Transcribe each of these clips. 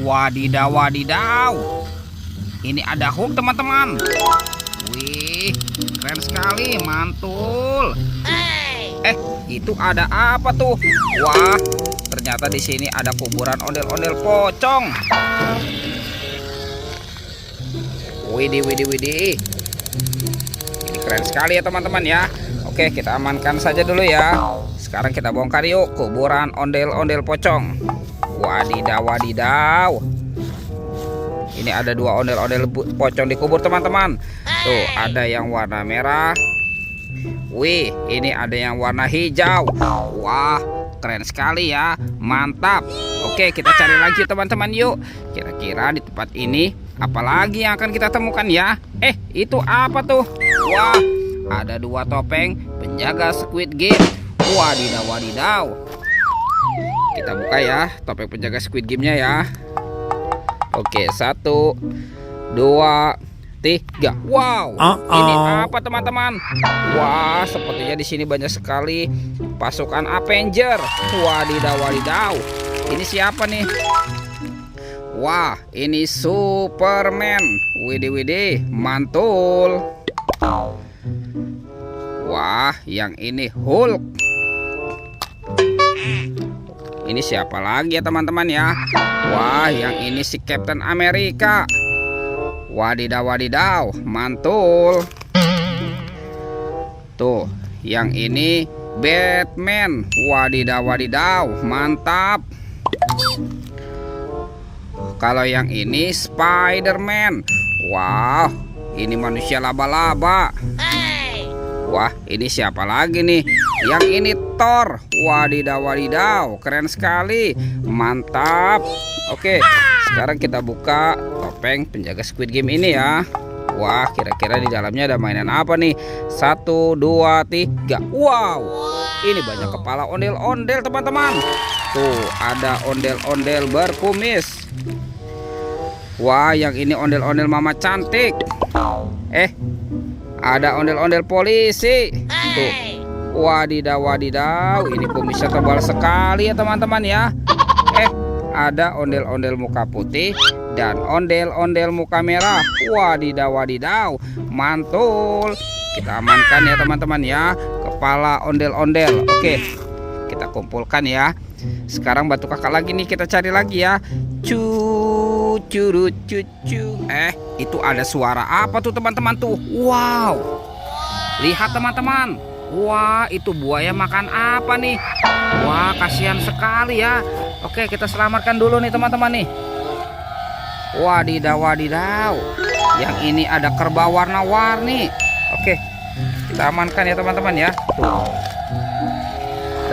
Wadidaw, wadidaw. Ini ada Hulk, teman-teman. Wih, keren sekali, mantul. Itu ada apa tuh? Wah, ternyata di sini ada kuburan ondel-ondel pocong. Widih, widih, widih. Ini keren sekali ya teman-teman ya. Oke, kita amankan saja dulu ya. Sekarang kita bongkar yuk kuburan ondel-ondel pocong. Wadidaw, wadidaw. Ini ada dua ondel-ondel pocong dikubur teman-teman. Tuh, ada yang warna merah. Wih, ini ada yang warna hijau. Wah, keren sekali ya. Mantap. Oke, kita cari lagi teman-teman yuk. Kira-kira di tempat ini apalagi yang akan kita temukan ya? Itu apa tuh? Wah, ada dua topeng penjaga Squid Game. Wadidaw, wadidaw. Kita buka ya topeng penjaga Squid Game-nya ya. Oke, 1, 2, 3. Wow, ini apa teman-teman? Wah, sepertinya di sini banyak sekali pasukan Avenger. Wadidaw, wadidaw. Ini siapa nih? Wah, ini Superman. Widih, widih, mantul. Wah, yang ini Hulk. Ini siapa lagi ya teman-teman ya? Wah, yang ini si Captain America. Wadidaw, wadidaw, mantul. Tuh, yang ini Batman. Wadidaw, wadidaw, mantap. Kalau yang ini Spider-Man. Wow, ini manusia laba-laba. Wah, ini siapa lagi nih? Yang ini Thor. Wadidaw, wadidaw, keren sekali, mantap. Oke, sekarang kita buka topeng penjaga Squid Game ini ya. Wah, kira-kira di dalamnya ada mainan apa nih? 1, 2, 3. Wow, ini banyak kepala ondel-ondel teman-teman. Tuh, ada ondel-ondel berkumis. Wah, yang ini ondel-ondel mama cantik. Ada ondel-ondel polisi. Tuh, wadidaw, wadidaw, ini kumisnya tebal sekali ya teman-teman ya. Ada ondel-ondel muka putih dan ondel-ondel muka merah. Wadidaw, wadidaw, mantul. Kita amankan ya teman-teman ya kepala ondel-ondel. Oke, kita kumpulkan ya. Sekarang batu kakak lagi nih, kita cari lagi ya. Curut cucu. Itu ada suara apa tuh teman-teman tuh? Wow, lihat teman-teman. Wah, itu buaya makan apa nih? Wah, kasihan sekali ya. Oke, kita selamatkan dulu nih teman-teman nih. Wadidaw, wadidaw. Yang ini ada kerbau warna-warni. Oke, kita amankan ya teman-teman ya. Tuh.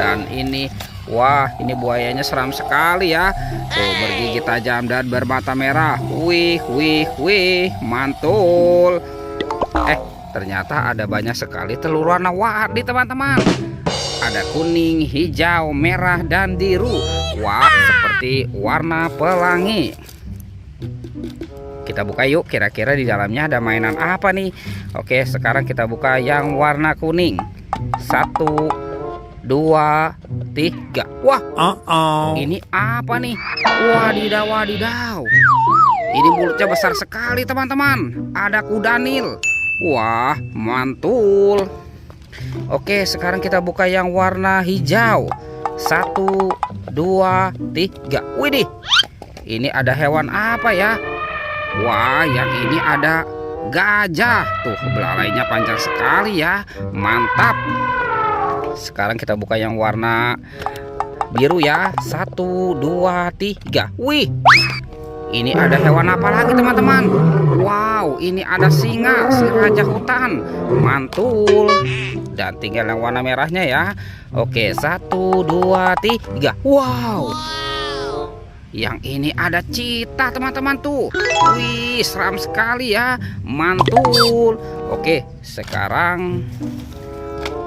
Dan ini, wah, ini buayanya seram sekali ya. Tuh, bergigi tajam dan bermata merah. Wih, wih, wih, mantul. Ternyata ada banyak sekali telur warna-warni teman-teman. Ada kuning, hijau, merah, dan biru. Wah, seperti warna pelangi. Kita buka yuk, kira-kira di dalamnya ada mainan apa nih? Oke, sekarang kita buka yang warna kuning. 1, 2, 3. Wah, ini apa nih? Wadidaw, wadidaw. Ini mulutnya besar sekali teman-teman. Ada kuda Nil. Wah, mantul. Oke, sekarang kita buka yang warna hijau. 1, 2, 3. Widih, ini ada hewan apa ya? Wah, yang ini ada gajah. Tuh, belalainya panjang sekali ya. Mantap. Sekarang kita buka yang warna biru ya. 1, 2, 3. Wih, ini ada hewan apa lagi teman-teman? Wow, ini ada singa, si raja hutan. Mantul. Dan tinggal yang warna merahnya ya. Oke, 1, 2, 3. Wow, yang ini ada cheetah teman-teman tuh. Wih, seram sekali ya. Mantul. Oke, sekarang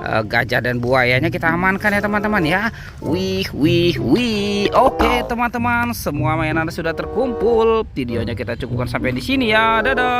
gajah dan buayanya kita amankan ya teman-teman ya. Wih, wih, wih. Oke teman-teman, semua mainan sudah terkumpul. Videonya kita cukupkan sampai di sini ya. Dadah.